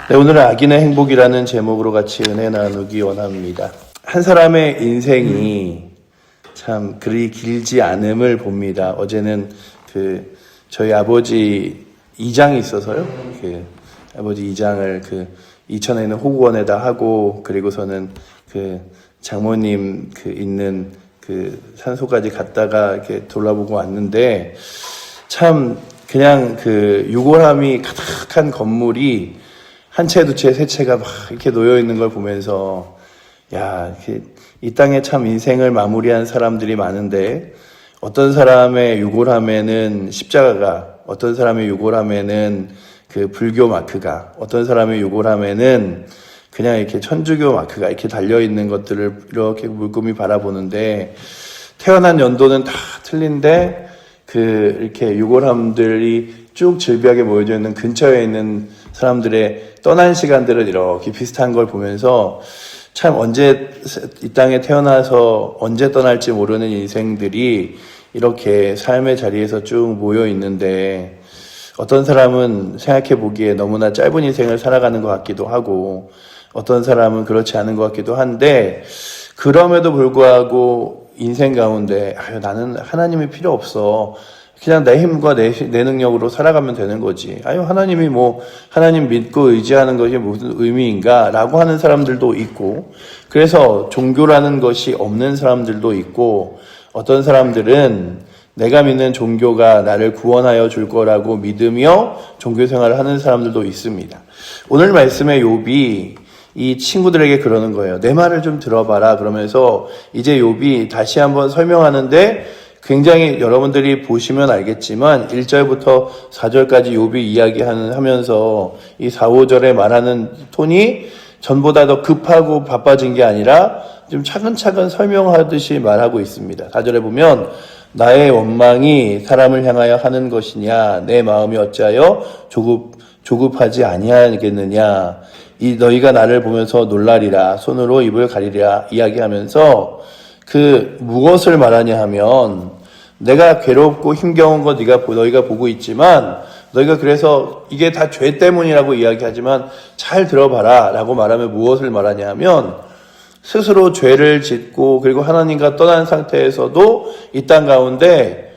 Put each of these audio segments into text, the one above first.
네, 오늘은 악인의 행복이라는 제목으로 같이 은혜 나누기 원합니다. 한 사람의 인생이 참 그리 길지 않음을 봅니다. 어제는 저희 아버지 이장이 있어서요. 아버지 이장을 이천에 있는 호구원에다 하고, 그리고서는 장모님 있는 산소까지 갔다가 이렇게 돌아보고 왔는데, 참 그냥 유골함이 가득한 건물이 한 채, 두 채, 세 채가 막 이렇게 놓여 있는 걸 보면서, 이 땅에 참 인생을 마무리한 사람들이 많은데, 어떤 사람의 유골함에는 십자가가, 어떤 사람의 유골함에는 불교 마크가, 어떤 사람의 유골함에는 그냥 이렇게 천주교 마크가 이렇게 달려있는 것들을 이렇게 물고미 바라보는데, 태어난 연도는 다 틀린데, 이렇게 유골함들이 쭉 질비하게 모여져 있는 근처에 있는 사람들의 떠난 시간들을 이렇게 비슷한 걸 보면서 참 언제 이 땅에 태어나서 언제 떠날지 모르는 인생들이 이렇게 삶의 자리에서 쭉 모여 있는데, 어떤 사람은 생각해 보기에 너무나 짧은 인생을 살아가는 것 같기도 하고, 어떤 사람은 그렇지 않은 것 같기도 한데, 그럼에도 불구하고 인생 가운데 나는 하나님이 필요 없어, 그냥 내 힘과 내 능력으로 살아가면 되는 거지, 하나님이 하나님 믿고 의지하는 것이 무슨 의미인가 라고 하는 사람들도 있고, 그래서 종교라는 것이 없는 사람들도 있고, 어떤 사람들은 내가 믿는 종교가 나를 구원하여 줄 거라고 믿으며 종교 생활을 하는 사람들도 있습니다. 오늘 말씀의 욥이 이 친구들에게 그러는 거예요. 내 말을 좀 들어봐라. 그러면서 이제 욥이 다시 한번 설명하는데, 굉장히 여러분들이 보시면 알겠지만 1절부터 4절까지 욥이 이야기하면서 이 4, 5절에 말하는 톤이 전보다 더 급하고 바빠진 게 아니라 좀 차근차근 설명하듯이 말하고 있습니다. 4절에 보면, 나의 원망이 사람을 향하여 하는 것이냐, 내 마음이 어찌하여 조급하지 아니하겠느냐, 너희가 나를 보면서 놀라리라, 손으로 입을 가리리라 이야기하면서 무엇을 말하냐 하면, 내가 괴롭고 힘겨운 거 너희가 보고 있지만, 너희가 그래서 이게 다 죄 때문이라고 이야기하지만 잘 들어봐라 라고 말하면 무엇을 말하냐 하면, 스스로 죄를 짓고 그리고 하나님과 떠난 상태에서도 이 땅 가운데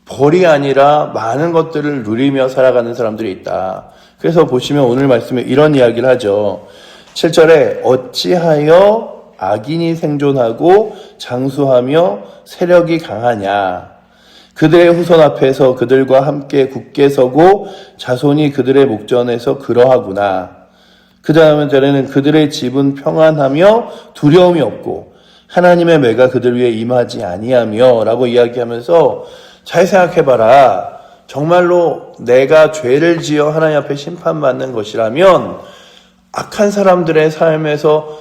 벌이 아니라 많은 것들을 누리며 살아가는 사람들이 있다. 그래서 보시면 오늘 말씀에 이런 이야기를 하죠. 7절에 어찌하여 악인이 생존하고 장수하며 세력이 강하냐. 그들의 후손 앞에서 그들과 함께 굳게 서고 자손이 그들의 목전에서 그러하구나. 그 다음에 절에는 그들의 집은 평안하며 두려움이 없고 하나님의 매가 그들 위에 임하지 아니하며 라고 이야기하면서, 잘 생각해봐라. 정말로 내가 죄를 지어 하나님 앞에 심판받는 것이라면 악한 사람들의 삶에서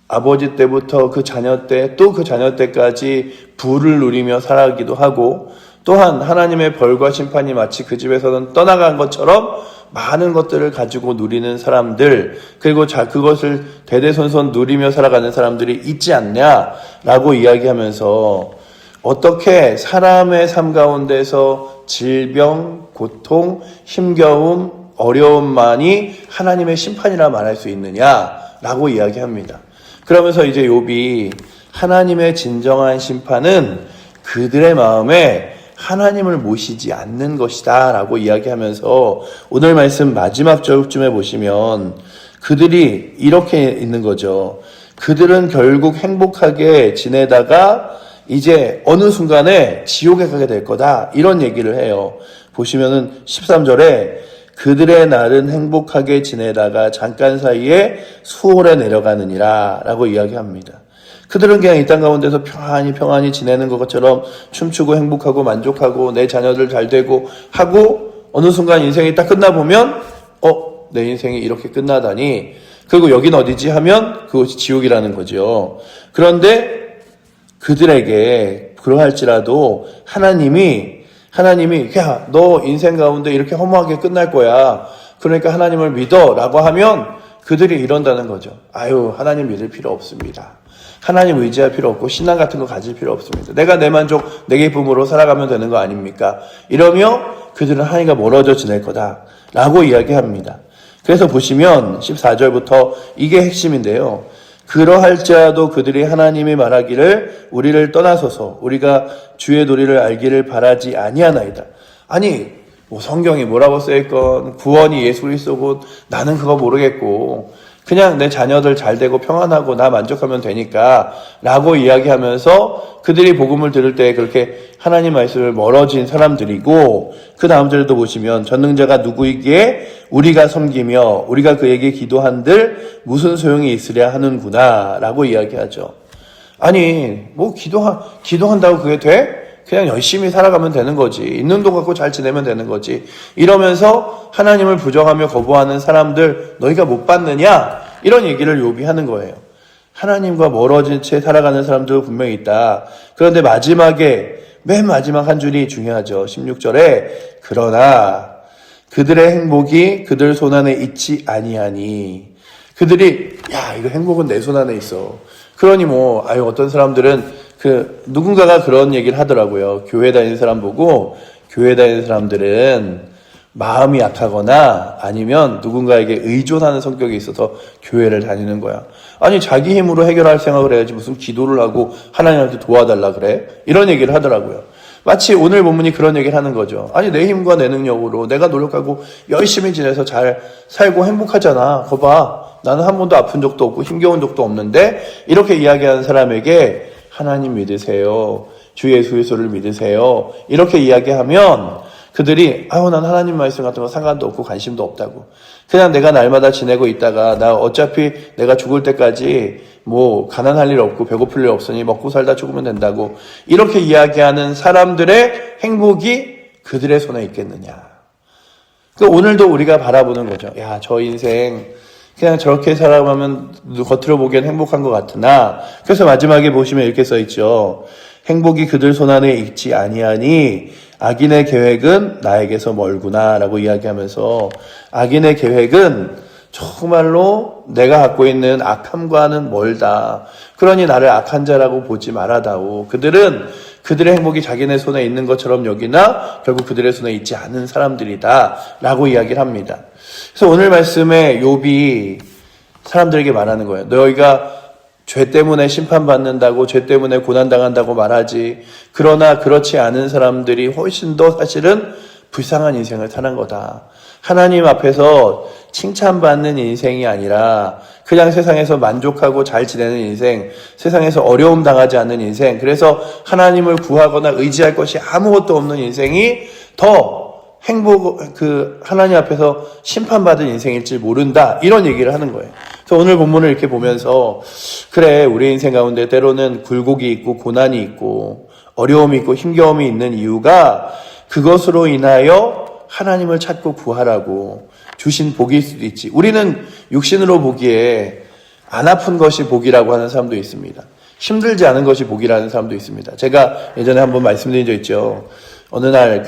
아버지 때부터 그 자녀 때, 또 그 자녀 때까지 부를 누리며 살아가기도 하고, 또한 하나님의 벌과 심판이 마치 그 집에서는 떠나간 것처럼 많은 것들을 가지고 누리는 사람들, 그리고 그것을 대대손손 누리며 살아가는 사람들이 있지 않냐라고 이야기하면서, 어떻게 사람의 삶 가운데서 질병, 고통, 힘겨움, 어려움만이 하나님의 심판이라 말할 수 있느냐라고 이야기합니다. 그러면서 이제 욥이 하나님의 진정한 심판은 그들의 마음에 하나님을 모시지 않는 것이다 라고 이야기하면서, 오늘 말씀 마지막 절쯤에 보시면 그들이 이렇게 있는 거죠. 그들은 결국 행복하게 지내다가 이제 어느 순간에 지옥에 가게 될 거다, 이런 얘기를 해요. 보시면은 13절에 그들의 날은 행복하게 지내다가 잠깐 사이에 수월에 내려가느니라 라고 이야기합니다. 그들은 그냥 이 땅 가운데서 평안히 지내는 것처럼 춤추고 행복하고 만족하고 내 자녀들 잘 되고 하고, 어느 순간 인생이 딱 끝나보면 내 인생이 이렇게 끝나다니, 그리고 여긴 어디지 하면 그것이 지옥이라는 거죠. 그런데 그들에게 그러할지라도 하나님이 야, 너 인생 가운데 이렇게 허무하게 끝날 거야, 그러니까 하나님을 믿어 라고 하면 그들이 이런다는 거죠. 하나님 믿을 필요 없습니다. 하나님 의지할 필요 없고 신앙 같은 거 가질 필요 없습니다. 내가 내 만족, 내 기쁨으로 살아가면 되는 거 아닙니까? 이러며 그들은 하나님과 멀어져 지낼 거다 라고 이야기합니다. 그래서 보시면 14절부터 이게 핵심인데요. 그러할지라도 그들이 하나님이 말하기를 우리를 떠나소서 우리가 주의 도리를 알기를 바라지 아니하나이다. 아니 뭐 성경이 뭐라고 써있건 구원이 예수 그리스도고 나는 그거 모르겠고 그냥 내 자녀들 잘 되고 평안하고 나 만족하면 되니까 라고 이야기하면서 그들이 복음을 들을 때 그렇게 하나님 말씀을 멀어진 사람들이고 그 다음 절도 보시면 전능자가 누구이기에 우리가 섬기며 우리가 그에게 기도한들 무슨 소용이 있으랴 하는구나 라고 이야기하죠. 아니 뭐 기도한다고 그게 돼? 그냥 열심히 살아가면 되는 거지. 있는 돈 갖고 잘 지내면 되는 거지. 이러면서 하나님을 부정하며 거부하는 사람들 너희가 못 봤느냐? 이런 얘기를 욥이 하는 거예요. 하나님과 멀어진 채 살아가는 사람도 분명히 있다. 그런데 마지막에 맨 마지막 한 줄이 중요하죠. 16절에 그러나 그들의 행복이 그들 손안에 있지 아니하니 그들이 이거 행복은 내 손안에 있어. 그러니 어떤 사람들은 누군가가 그런 얘기를 하더라고요. 교회 다니는 사람 보고 교회 다니는 사람들은 마음이 약하거나 아니면 누군가에게 의존하는 성격이 있어서 교회를 다니는 거야. 아니 자기 힘으로 해결할 생각을 해야지 무슨 기도를 하고 하나님한테 도와달라 그래? 이런 얘기를 하더라고요. 마치 오늘 본문이 그런 얘기를 하는 거죠. 아니 내 힘과 내 능력으로 내가 노력하고 열심히 지내서 잘 살고 행복하잖아. 거봐 나는 한 번도 아픈 적도 없고 힘겨운 적도 없는데 이렇게 이야기하는 사람에게 하나님 믿으세요. 주 예수 그리스도를 믿으세요. 이렇게 이야기하면 그들이 난 하나님 말씀 같은 거 상관도 없고 관심도 없다고. 그냥 내가 날마다 지내고 있다가 나 어차피 내가 죽을 때까지 가난할 일 없고 배고플 일 없으니 먹고 살다 죽으면 된다고. 이렇게 이야기하는 사람들의 행복이 그들의 손에 있겠느냐. 오늘도 우리가 바라보는 거죠. 저 인생 그냥 저렇게 살아가면 겉으로 보기엔 행복한 것 같으나 그래서 마지막에 보시면 이렇게 써있죠. 행복이 그들 손안에 있지 아니하니 악인의 계획은 나에게서 멀구나 라고 이야기하면서 악인의 계획은 정말로 내가 갖고 있는 악함과는 멀다. 그러니 나를 악한 자라고 보지 말아다오. 그들은 그들의 행복이 자기네 손에 있는 것처럼 여기나 결국 그들의 손에 있지 않은 사람들이다 라고 이야기를 합니다. 그래서 오늘 말씀에 욥이 사람들에게 말하는 거예요. 너희가 죄 때문에 심판받는다고 죄 때문에 고난당한다고 말하지. 그러나 그렇지 않은 사람들이 훨씬 더 사실은 불쌍한 인생을 사는 거다. 하나님 앞에서 칭찬받는 인생이 아니라 그냥 세상에서 만족하고 잘 지내는 인생, 세상에서 어려움 당하지 않는 인생, 그래서 하나님을 구하거나 의지할 것이 아무것도 없는 인생이 더 하나님 앞에서 심판받은 인생일지 모른다. 이런 얘기를 하는 거예요. 그래서 오늘 본문을 이렇게 보면서, 그래, 우리 인생 가운데 때로는 굴곡이 있고, 고난이 있고, 어려움이 있고, 힘겨움이 있는 이유가 그것으로 인하여 하나님을 찾고 구하라고 주신 복일 수도 있지. 우리는 육신으로 보기에 안 아픈 것이 복이라고 하는 사람도 있습니다. 힘들지 않은 것이 복이라는 사람도 있습니다. 제가 예전에 한번 말씀드린 적 있죠. 어느 날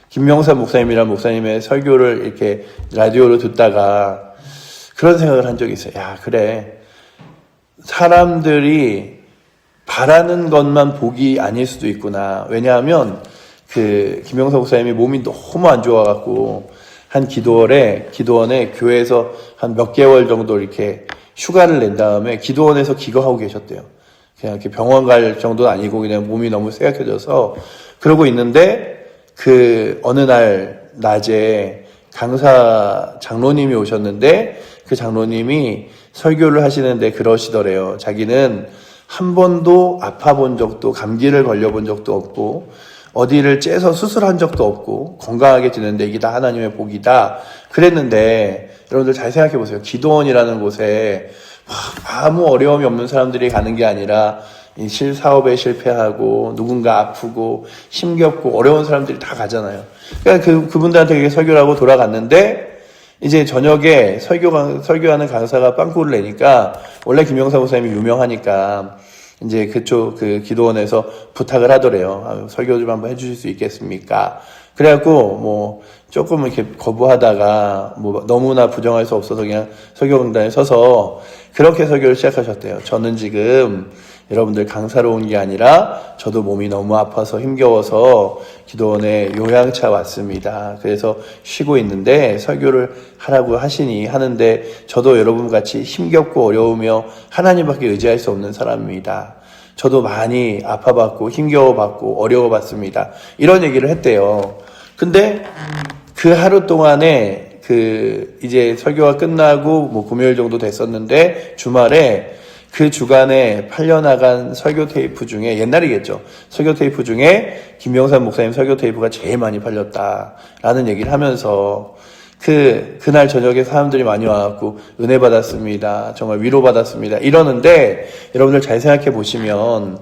김명삼 목사님이란 목사님의 설교를 이렇게 라디오로 듣다가 그런 생각을 한 적이 있어요. 그래. 사람들이 바라는 것만 복이 아닐 수도 있구나. 왜냐하면 김명삼 목사님이 몸이 너무 안 좋아갖고 한 기도원에 교회에서 한 몇 개월 정도 이렇게 휴가를 낸 다음에 기도원에서 기거하고 계셨대요. 그냥 이렇게 병원 갈 정도는 아니고 그냥 몸이 너무 쇠약해져서 그러고 있는데 어느 날 낮에 강사 장로님이 오셨는데 그 장로님이 설교를 하시는데 그러시더래요. 자기는 한 번도 아파본 적도 감기를 걸려본 적도 없고 어디를 째서 수술한 적도 없고 건강하게 지내는데 이게 다 하나님의 복이다. 그랬는데 여러분들 잘 생각해 보세요. 기도원이라는 곳에 아무 어려움이 없는 사람들이 가는 게 아니라 사업에 실패하고 누군가 아프고 힘겹고 어려운 사람들이 다 가잖아요. 그러니까 그분들한테 설교를 하고 돌아갔는데 이제 저녁에 설교하는 강사가 빵꾸를 내니까 원래 김영사 목사님이 유명하니까 이제 그쪽 기도원에서 부탁을 하더래요. 설교 좀 한번 해주실 수 있겠습니까? 그래갖고 조금 이렇게 거부하다가 너무나 부정할 수 없어서 그냥 설교 강단에 서서 그렇게 설교를 시작하셨대요. 저는 지금 여러분들 강사로 온 게 아니라 저도 몸이 너무 아파서 힘겨워서 기도원에 요양차 왔습니다. 그래서 쉬고 있는데 설교를 하라고 하는데 저도 여러분 같이 힘겹고 어려우며 하나님밖에 의지할 수 없는 사람입니다. 저도 많이 아파봤고 힘겨워봤고 어려워봤습니다. 이런 얘기를 했대요. 근데 그 하루 동안에 이제 설교가 끝나고 금요일 정도 됐었는데 주말에 그 주간에 팔려나간 설교 테이프 중에 옛날이겠죠. 설교 테이프 중에 김병삼 목사님 설교 테이프가 제일 많이 팔렸다라는 얘기를 하면서 그날 저녁에 사람들이 많이 와갖고 은혜 받았습니다. 정말 위로 받았습니다. 이러는데 여러분들 잘 생각해 보시면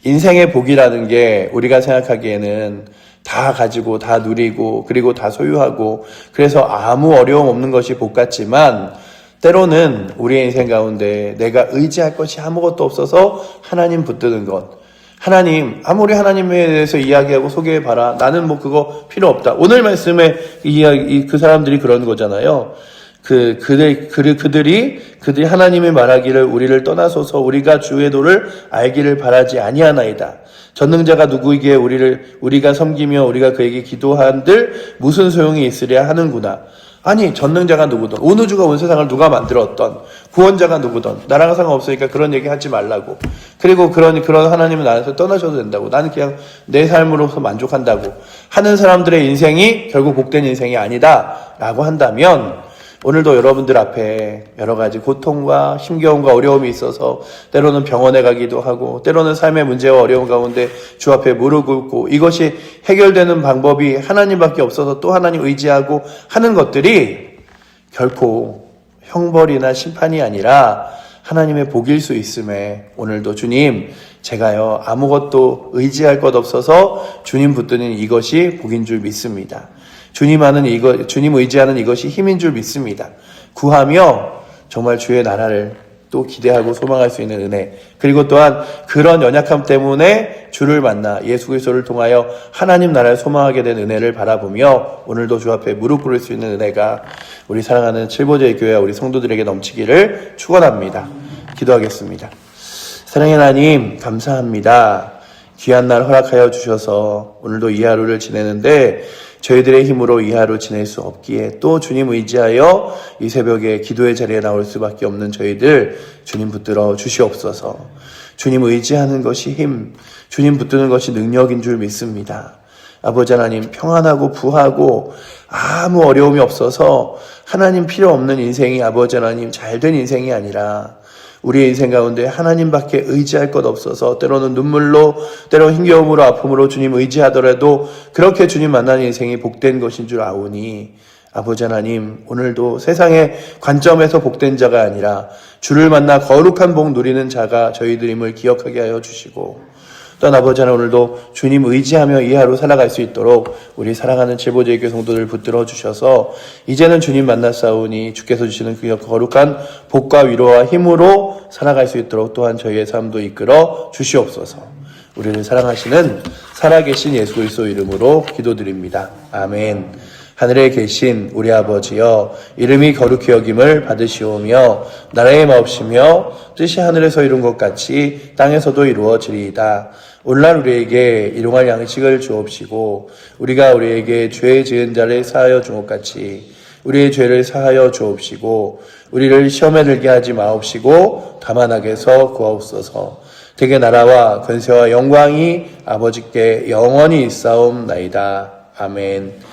인생의 복이라는 게 우리가 생각하기에는 다 가지고 다 누리고 그리고 다 소유하고 그래서 아무 어려움 없는 것이 복 같지만 때로는 우리의 인생 가운데 내가 의지할 것이 아무것도 없어서 하나님 붙드는 것. 하나님, 아무리 하나님에 대해서 이야기하고 소개해봐라. 나는 그거 필요 없다. 오늘 말씀에 그 사람들이 그런 거잖아요. 그들이 하나님의 말하기를 우리를 떠나소서 우리가 주의 도를 알기를 바라지 아니하나이다. 전능자가 누구이기에 우리가 섬기며 우리가 그에게 기도한들 무슨 소용이 있으랴 하는구나. 아니 전능자가 누구든 온 우주가 온 세상을 누가 만들었던 구원자가 누구든 나랑 상관없으니까 그런 얘기 하지 말라고. 그리고 그런 하나님은 나한테 떠나셔도 된다고. 나는 그냥 내 삶으로서 만족한다고 하는 사람들의 인생이 결국 복된 인생이 아니다 라고 한다면 오늘도 여러분들 앞에 여러 가지 고통과 힘겨움과 어려움이 있어서 때로는 병원에 가기도 하고 때로는 삶의 문제와 어려움 가운데 주 앞에 무릎 꿇고 이것이 해결되는 방법이 하나님밖에 없어서 또 하나님 의지하고 하는 것들이 결코 형벌이나 심판이 아니라 하나님의 복일 수 있음에 오늘도 주님 제가요 아무것도 의지할 것 없어서 주님 붙드는 이것이 복인 줄 믿습니다. 주님 의지하는 이것이 힘인 줄 믿습니다. 구하며 정말 주의 나라를 또 기대하고 소망할 수 있는 은혜. 그리고 또한 그런 연약함 때문에 주를 만나 예수 그리스도를 통하여 하나님 나라를 소망하게 된 은혜를 바라보며 오늘도 주 앞에 무릎 꿇을 수 있는 은혜가 우리 사랑하는 칠보제의 교회와 우리 성도들에게 넘치기를 축원합니다. 기도하겠습니다. 사랑의 하나님 감사합니다. 귀한 날 허락하여 주셔서 오늘도 이 하루를 지내는데 저희들의 힘으로 이 하루 지낼 수 없기에 또 주님 의지하여 이 새벽에 기도의 자리에 나올 수밖에 없는 저희들 주님 붙들어 주시옵소서. 주님 의지하는 것이 힘, 주님 붙드는 것이 능력인 줄 믿습니다. 아버지 하나님 평안하고 부하고 아무 어려움이 없어서 하나님 필요 없는 인생이 아버지 하나님 잘된 인생이 아니라 우리의 인생 가운데 하나님밖에 의지할 것 없어서 때로는 눈물로 때로는 힘겨움으로 아픔으로 주님 의지하더라도 그렇게 주님 만나는 인생이 복된 것인 줄 아오니 아버지 하나님 오늘도 세상의 관점에서 복된 자가 아니라 주를 만나 거룩한 복 누리는 자가 저희들임을 기억하게 하여 주시고 또한 아버지 하나님 오늘도 주님 의지하며 이 하루 살아갈 수 있도록 우리 사랑하는 칠보제의 교회 성도들 붙들어 주셔서 이제는 주님 만났사오니 주께서 주시는 그 거룩한 복과 위로와 힘으로 살아갈 수 있도록 또한 저희의 삶도 이끌어 주시옵소서. 우리를 사랑하시는 살아계신 예수 그리스도 이름으로 기도드립니다. 아멘. 하늘에 계신 우리 아버지여 이름이 거룩히 여김을 받으시오며 나라의 마옵시며 뜻이 하늘에서 이룬 것 같이 땅에서도 이루어지리이다. 오늘날 우리에게 일용할 양식을 주옵시고 우리가 우리에게 죄 지은 자를 사하여 준 것 같이 우리의 죄를 사하여 주옵시고 우리를 시험에 들게 하지 마옵시고 다만 악에서 구하옵소서. 대개 나라와 권세와 영광이 아버지께 영원히 있사옵나이다. 아멘.